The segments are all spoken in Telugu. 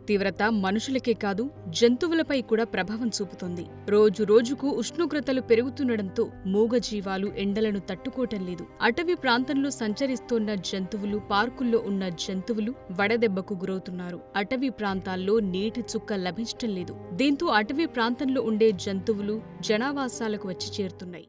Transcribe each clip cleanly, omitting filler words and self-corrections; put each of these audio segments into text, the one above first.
తీవ్రత మనుషులకే కాదు జంతువులపై కూడా ప్రభావం చూపుతోంది. రోజు రోజుకు ఉష్ణోగ్రతలు పెరుగుతుండటంతో మూగజీవాలు ఎండలను తట్టుకోవటం లేదు. అటవీ ప్రాంతంలో సంచరిస్తోన్న జంతువులు, పార్కుల్లో ఉన్న జంతువులు వడదెబ్బకు గురవుతున్నారు. అటవీ ప్రాంతాల్లో నీటి చుక్క లభించటం లేదు. దీంతో అటవీ ప్రాంతంలో ఉండే జంతువులు జనావాసాలకు వచ్చి చేరుతున్నాయి.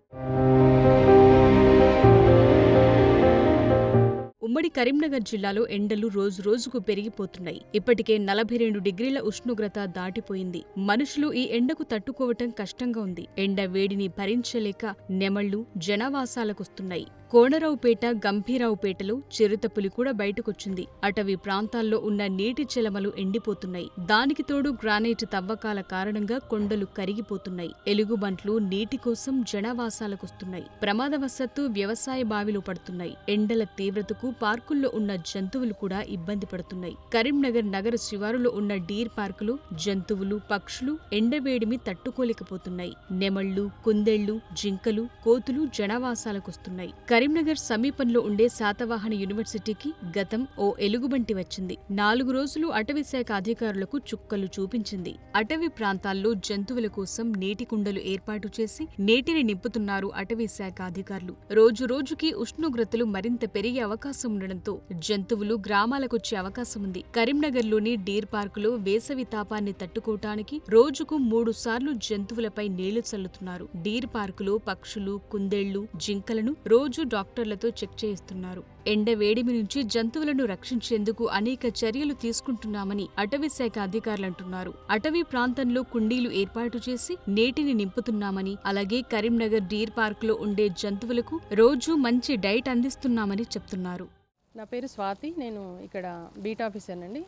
ఉమ్మడి కరీంనగర్ జిల్లాలో ఎండలు రోజురోజుకు పెరిగిపోతున్నాయి. ఇప్పటికే 42 డిగ్రీల ఉష్ణోగ్రత దాటిపోయింది. మనుషులు ఈ ఎండకు తట్టుకోవటం కష్టంగా ఉంది. ఎండ వేడిని భరించలేక నెమళ్లు జనావాసాలకొస్తున్నాయి. కోనరావుపేట, గంభీరావుపేటలో చిరుతపులి కూడా బయటకొచ్చింది. అటవీ ప్రాంతాల్లో ఉన్న నీటి చెలమలు ఎండిపోతున్నాయి. దానికి తోడు గ్రానైట్ తవ్వకాల కారణంగా కొండలు కరిగిపోతున్నాయి. ఎలుగుబంట్లు నీటి కోసం జనావాసాలకొస్తున్నాయి. ప్రమాదవశాత్తు వ్యవసాయ బావిలో పడుతున్నాయి. ఎండల తీవ్రతకు పార్కుల్లో ఉన్న జంతువులు కూడా ఇబ్బంది పడుతున్నాయి. కరీంనగర్ నగర శివారులో ఉన్న డీర్ పార్కులో జంతువులు, పక్షులు ఎండవేడిమి తట్టుకోలేకపోతున్నాయి. నెమళ్లు, కుందేళ్లు, జింకలు, కోతులు జనావాసాలకొస్తున్నాయి. కరీంనగర్ సమీపంలో ఉండే శాతవాహన యూనివర్సిటీకి గతం ఓ ఎలుగుబంటి వచ్చింది. 4 రోజులు అటవీశాఖ అధికారులకు చుక్కలు చూపించింది. అటవీ ప్రాంతాల్లో జంతువుల కోసం నీటి కుండలు ఏర్పాటు చేసి నీటిని నింపుతున్నారు అటవీశాఖ అధికారులు. రోజు రోజుకి ఉష్ణోగ్రతలు మరింత పెరిగే అవకాశం ఉండడంతో జంతువులు గ్రామాలకొచ్చే అవకాశం ఉంది. కరీంనగర్లోని డీర్ పార్కులో వేసవి తాపాన్ని తట్టుకోవటానికి రోజుకు 3 సార్లు జంతువులపై నీళ్లు చల్లుతున్నారు. డీర్ పార్కులో పక్షులు, కుందేళ్లు, జింకలను రోజు డాక్టర్లతో చెక్ చేయిస్తున్నారు. ఎండ వేడిమి నుంచి జంతువులను రక్షించేందుకు అనేక చర్యలు తీసుకుంటున్నామని అటవీశాఖ అధికారులంటున్నారు. అటవీ ప్రాంతంలో కుండీలు ఏర్పాటు చేసి నీటిని నింపుతున్నామని, అలాగే కరీంనగర్ డీర్ పార్కులో ఉండే జంతువులకు రోజు మంచి డైట్ అందిస్తున్నామని చెప్తున్నారు. నా పేరు స్వాతి, నేను ఇక్కడ బీట్ ఆఫీసర్ అండి.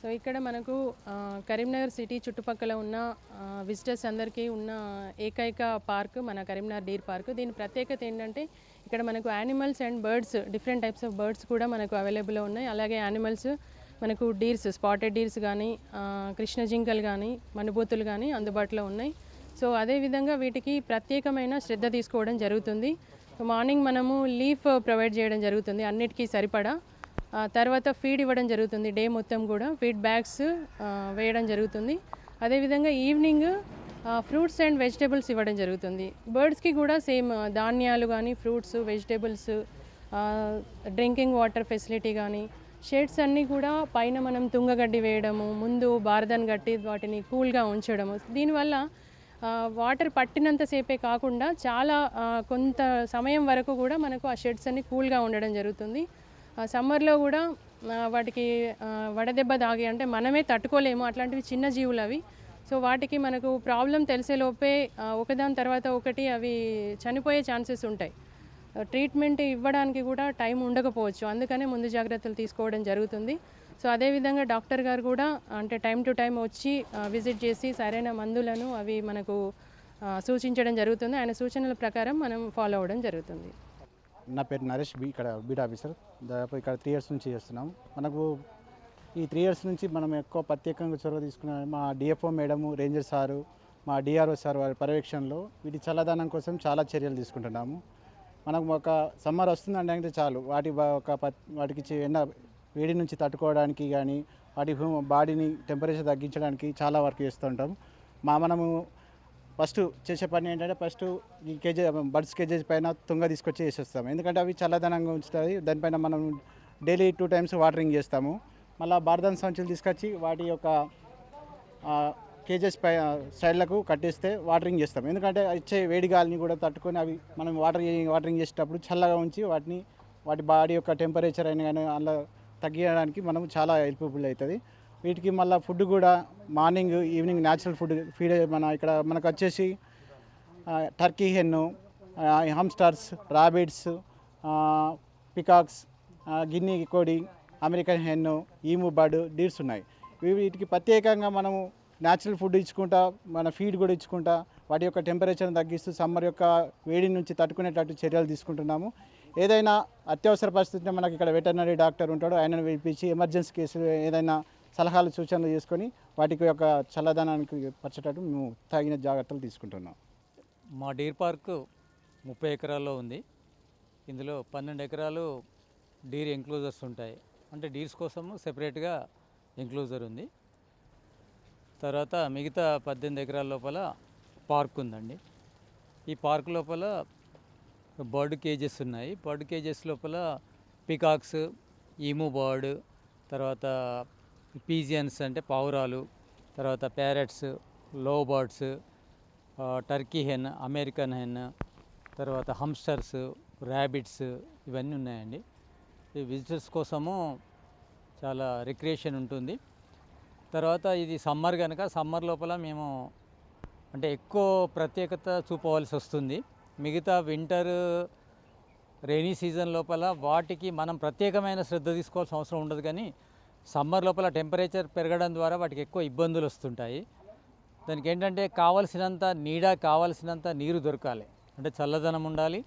సో ఇక్కడ మనకు కరీంనగర్ సిటీ చుట్టుపక్కల ఉన్న విజిటర్స్ అందరికీ ఉన్న ఏకైక పార్క్ మన కరీంనగర్ డీర్ పార్క్. దీని ప్రత్యేకత ఏంటంటే ఇక్కడ మనకు animals and birds, different types of birds కూడా మనకు అవైలబుల్లో ఉన్నాయి. అలాగే యానిమల్స్ మనకు డీర్స్, స్పాటెడ్ డీర్స్ కానీ, కృష్ణ జింకలు కానీ, మనుబోతులు కానీ అందుబాటులో ఉన్నాయి. సో అదేవిధంగా వీటికి ప్రత్యేకమైన శ్రద్ధ తీసుకోవడం జరుగుతుంది. సో మార్నింగ్ మనము లీఫ్ ప్రొవైడ్ చేయడం జరుగుతుంది అన్నిటికీ సరిపడా. తర్వాత ఫీడ్ ఇవ్వడం జరుగుతుంది. డే మొత్తం కూడా ఫీడ్ బ్యాగ్స్ వేయడం జరుగుతుంది. అదేవిధంగా ఈవినింగ్ ఫ్రూట్స్ అండ్ వెజిటేబుల్స్ ఇవ్వడం జరుగుతుంది. బర్డ్స్కి కూడా సేమ్ ధాన్యాలు కానీ, fruits, vegetables, drinking water facility కానీ, షెడ్స్ అన్నీ కూడా పైన మనం తుంగగడ్డి వేయడము, ముందు బార్దన్ కట్టి వాటిని కూల్గా ఉంచడము. దీనివల్ల వాటర్ పట్టినంతసేపే కాకుండా చాలా కొంత సమయం వరకు కూడా మనకు ఆ షెడ్స్ అన్నీ కూల్గా ఉండడం జరుగుతుంది. సమ్మర్లో కూడా వాటికి వడదెబ్బ తాగి అంటే మనమే తట్టుకోలేము, అట్లాంటివి చిన్న జీవులు అవి. సో వాటికి మనకు ప్రాబ్లం తెలిసేలోపే ఒకదాని తర్వాత ఒకటి అవి చనిపోయే ఛాన్సెస్ ఉంటాయి. ట్రీట్మెంట్ ఇవ్వడానికి కూడా టైం ఉండకపోవచ్చు, అందుకనే ముందు జాగ్రత్తలు తీసుకోవడం జరుగుతుంది. సో అదేవిధంగా డాక్టర్ గారు కూడా అంటే టైం టు టైం వచ్చి విజిట్ చేసి సరైన మందులను అవి మనకు సూచించడం జరుగుతుంది. ఆయన సూచనల ప్రకారం మనం ఫాలో అవ్వడం జరుగుతుంది. నా పేరు నరేష్, ఇక్కడ బీట్ ఆఫీసర్. దాదాపు ఇక్కడ 3 years నుంచి చేస్తున్నాం. మనకు ఈ 3 years నుంచి మనం ఎక్కువ ప్రత్యేకంగా చొరవ తీసుకున్న మా డిఎఫ్ఓ మేడము, రేంజర్ సారు, మా డిఆర్ఓ సార్ వారి పర్యవేక్షణలో వీటి చల్లదనం కోసం చాలా చర్యలు తీసుకుంటున్నాము. మనకు ఒక సమ్మర్ వస్తుందంటే చాలు వాటికి ఎండ వేడి నుంచి తట్టుకోవడానికి కానీ, వాటి బాడీని టెంపరేచర్ తగ్గించడానికి చాలా వర్క్ చేస్తూ ఉంటాం. మనము ఫస్ట్ చేసే పని ఏంటంటే ఈ బర్డ్స్ కేజెస్ పైన తుంగ తీసుకొచ్చి వేసేస్తాము. ఎందుకంటే అవి చల్లదనంగా ఉంచుతాయి. దానిపైన మనం డైలీ 2 times వాటరింగ్ చేస్తాము. మళ్ళీ బార్దన్ సంచులు తీసుకొచ్చి వాటి యొక్క కేజెస్ పై సైడ్లకు కట్టేస్తే వాటరింగ్ చేస్తాం. ఎందుకంటే ఇచ్చే వేడి గాలిని కూడా తట్టుకొని అవి మనం వాటరింగ్ చేసేటప్పుడు చల్లగా ఉంచి వాటి బాడీ యొక్క టెంపరేచర్ అయినా కానీ అలా తగ్గించడానికి మనం చాలా హెల్ప్ఫుల్ అవుతుంది. వీటికి మళ్ళీ ఫుడ్ కూడా morning, evening natural food feed ఇక్కడ మనకు వచ్చేసి turkey hen, hamsters, rabbits, peacocks, guinea కోడి, American hen, emu bird, deers ఉన్నాయి. వీటికి ప్రత్యేకంగా మనము న్యాచురల్ ఫుడ్ ఇచ్చుకుంటా, మన ఫీడ్ కూడా ఇచ్చుకుంటా వాటి యొక్క టెంపరేచర్ని తగ్గిస్తూ సమ్మర్ యొక్క వేడి నుంచి తట్టుకునేటట్టు చర్యలు తీసుకుంటున్నాము. ఏదైనా అత్యవసర పరిస్థితిలో మనకి ఇక్కడ వెటర్నరీ డాక్టర్ ఉంటాడు, ఆయనను పిలిపించి ఎమర్జెన్సీ కేసులు ఏదైనా సలహాలు సూచనలు చేసుకొని వాటికి యొక్క చల్లదనానికి పరిచేటట్టు మేము తగిన జాగ్రత్తలు తీసుకుంటున్నాం. మా డీర్ పార్క్ 30 ఎకరాల్లో ఉంది. ఇందులో 12 ఎకరాలు డీర్ ఎంక్లోజర్స్ ఉంటాయి. అంటే డీర్స్ కోసం సెపరేట్గా ఎంక్లోజర్ ఉంది. తర్వాత మిగతా 18 ఎకరాల లోపల పార్క్ ఉందండి. ఈ పార్క్ లోపల బర్డ్ కేజెస్ ఉన్నాయి. బర్డ్ కేజెస్ లోపల పికాక్స్, ఈము బర్డ్, తర్వాత పీజియన్స్ అంటే పావురాలు, తర్వాత parrots, love birds, Turkey hen, American hen, తర్వాత హమ్స్టర్స్, ర్యాబిట్స్ ఇవన్నీ ఉన్నాయండి. ఈ విజిటర్స్ కోసము చాలా రిక్రియేషన్ ఉంటుంది. తర్వాత ఇది సమ్మర్ కనుక సమ్మర్ లోపల మేము అంటే ఎక్కువ ప్రత్యేకత చూపవలసి వస్తుంది. మిగతా వింటర్, రైనీ సీజన్ లోపల వాటికి మనం ప్రత్యేకమైన శ్రద్ధ తీసుకోవాల్సిన అవసరం ఉండదు, కానీ సమ్మర్ లోపల టెంపరేచర్ పెరగడం ద్వారా వాటికి ఎక్కువ ఇబ్బందులు వస్తుంటాయి. దానికి ఏంటంటే కావలసినంత నీడ, కావలసినంత నీరు దొరకాలి, అంటే చల్లదనం ఉండాలి,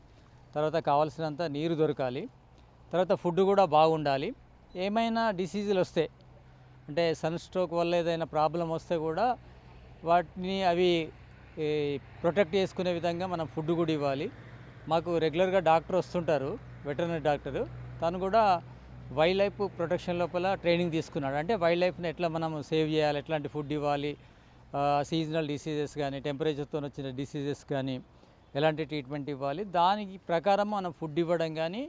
తర్వాత కావలసినంత నీరు దొరకాలి, తర్వాత ఫుడ్ కూడా బాగుండాలి. ఏమైనా డిసీజులు వస్తే అంటే సన్ స్ట్రోక్ వల్ల ఏదైనా ప్రాబ్లం వస్తే కూడా వాటిని అవి ప్రొటెక్ట్ చేసుకునే విధంగా మనం ఫుడ్ కూడా ఇవ్వాలి. మాకు రెగ్యులర్గా డాక్టర్ వస్తుంటారు, వెటర్నరీ డాక్టరు. తను కూడా వైల్డ్ లైఫ్ ప్రొటెక్షన్ లోపల ట్రైనింగ్ తీసుకున్నాడు. అంటే వైల్డ్ లైఫ్ని ఎట్లా మనం సేవ్ చేయాలి, ఎట్లాంటి ఫుడ్ ఇవ్వాలి, సీజనల్ డిసీజెస్ కానీ టెంపరేచర్తో వచ్చిన డిసీజెస్ కానీ ఎలాంటి ట్రీట్మెంట్ ఇవ్వాలి, దానికి ప్రకారం మనం ఫుడ్ ఇవ్వడం కానీ,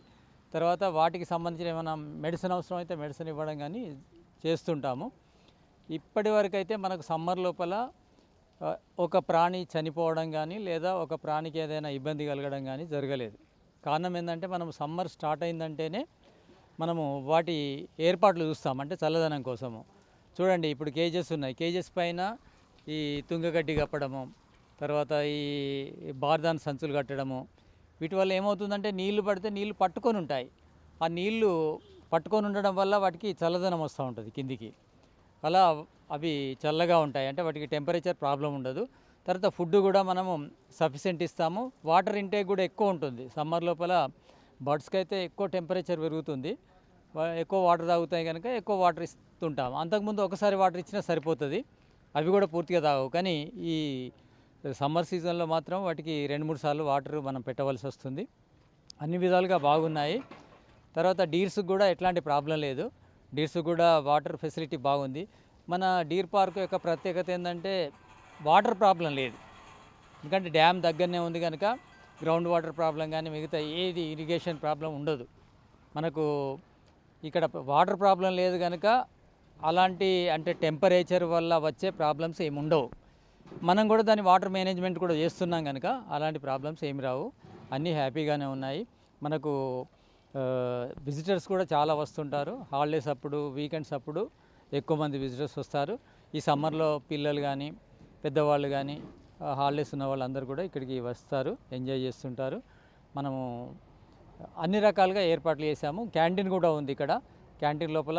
తర్వాత వాటికి సంబంధించిన ఏమైనా మెడిసిన్ అవసరం అయితే మెడిసిన్ ఇవ్వడం కానీ చేస్తుంటాము. ఇప్పటి వరకు అయితే మనకు సమ్మర్ లోపల ఒక ప్రాణి చనిపోవడం కానీ లేదా ఒక ప్రాణికి ఏదైనా ఇబ్బంది కలగడం కానీ జరగలేదు. కారణం ఏంటంటే మనం సమ్మర్ స్టార్ట్ అయిందంటేనే మనము వాటి ఏర్పాట్లు చూస్తాం, అంటే చల్లదనం కోసము. చూడండి, ఇప్పుడు కేజెస్ ఉన్నాయి, కేజెస్ పైన ఈ తుంగగడ్డి కప్పడము, తర్వాత ఈ బార్దాన్ సంచులు కట్టడము, వీటి వల్ల ఏమవుతుందంటే నీళ్లు పడితే నీళ్లు పట్టుకొని ఉంటాయి. ఆ నీళ్లు పట్టుకొని ఉండడం వల్ల వాటికి చల్లదనం వస్తూ ఉంటుంది కిందికి. అలా అవి చల్లగా ఉంటాయి, అంటే వాటికి టెంపరేచర్ ప్రాబ్లం ఉండదు. తర్వాత ఫుడ్ కూడా మనము సఫిషియెంట్ ఇస్తాము. వాటర్ ఇంటేక్ కూడా ఎక్కువ ఉంటుంది. సమ్మర్ లోపల బర్డ్స్కి అయితే ఎక్కువ టెంపరేచర్ పెరుగుతుంది, ఎక్కువ వాటర్ తాగుతాయి కనుక ఎక్కువ వాటర్ ఇస్తుంటాము. అంతకుముందు ఒకసారి వాటర్ ఇచ్చినా సరిపోతుంది, అవి కూడా పూర్తిగా తాగవు. కానీ ఈ సమ్మర్ సీజన్లో మాత్రం వాటికి 2-3 సార్లు వాటర్ మనం పెట్టవలసి వస్తుంది. అన్ని విధాలుగా బాగున్నాయి. తర్వాత డీర్స్కి కూడా ఎట్లాంటి ప్రాబ్లం లేదు, డీర్స్ కూడా వాటర్ ఫెసిలిటీ బాగుంది. మన డీర్ పార్క్ యొక్క ప్రత్యేకత ఏంటంటే వాటర్ ప్రాబ్లం లేదు, ఎందుకంటే డ్యామ్ దగ్గరనే ఉంది కనుక గ్రౌండ్ వాటర్ ప్రాబ్లం కానీ మిగతా ఏది ఇరిగేషన్ ప్రాబ్లం ఉండదు. మనకు ఇక్కడ వాటర్ ప్రాబ్లం లేదు కనుక అలాంటి అంటే టెంపరేచర్ వల్ల వచ్చే ప్రాబ్లమ్స్ ఏమి ఉండవు. మనం కూడా దాని వాటర్ మేనేజ్మెంట్ కూడా చేస్తున్నాం కనుక అలాంటి ప్రాబ్లమ్స్ ఏమి రావు, అన్నీ హ్యాపీగానే ఉన్నాయి. మనకు విజిటర్స్ కూడా చాలా వస్తుంటారు. హాలిడేస్ అప్పుడు, వీకెండ్స్ అప్పుడు ఎక్కువ మంది విజిటర్స్ వస్తారు. ఈ సమ్మర్లో పిల్లలు కానీ పెద్దవాళ్ళు కానీ హాలిడేస్ ఉన్న వాళ్ళందరూ కూడా ఇక్కడికి వస్తారు, ఎంజాయ్ చేస్తుంటారు. మనము అన్ని రకాలుగా ఏర్పాట్లు చేశాము. క్యాంటీన్ కూడా ఉంది ఇక్కడ. క్యాంటీన్ లోపల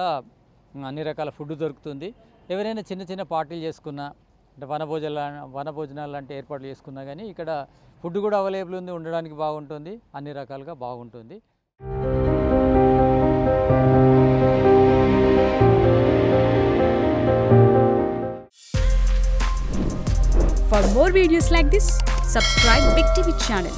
అన్ని రకాల ఫుడ్ దొరుకుతుంది. ఎవరైనా చిన్న చిన్న పార్టీలు చేసుకున్నా, అంటే వనభోజనాలు లాంటి ఏర్పాట్లు చేసుకున్నా కానీ ఇక్కడ ఫుడ్ కూడా అవైలబుల్ ఉంది, ఉండడానికి బాగుంటుంది, అన్ని రకాలుగా బాగుంటుంది. For more videos like this, subscribe Big TV channel.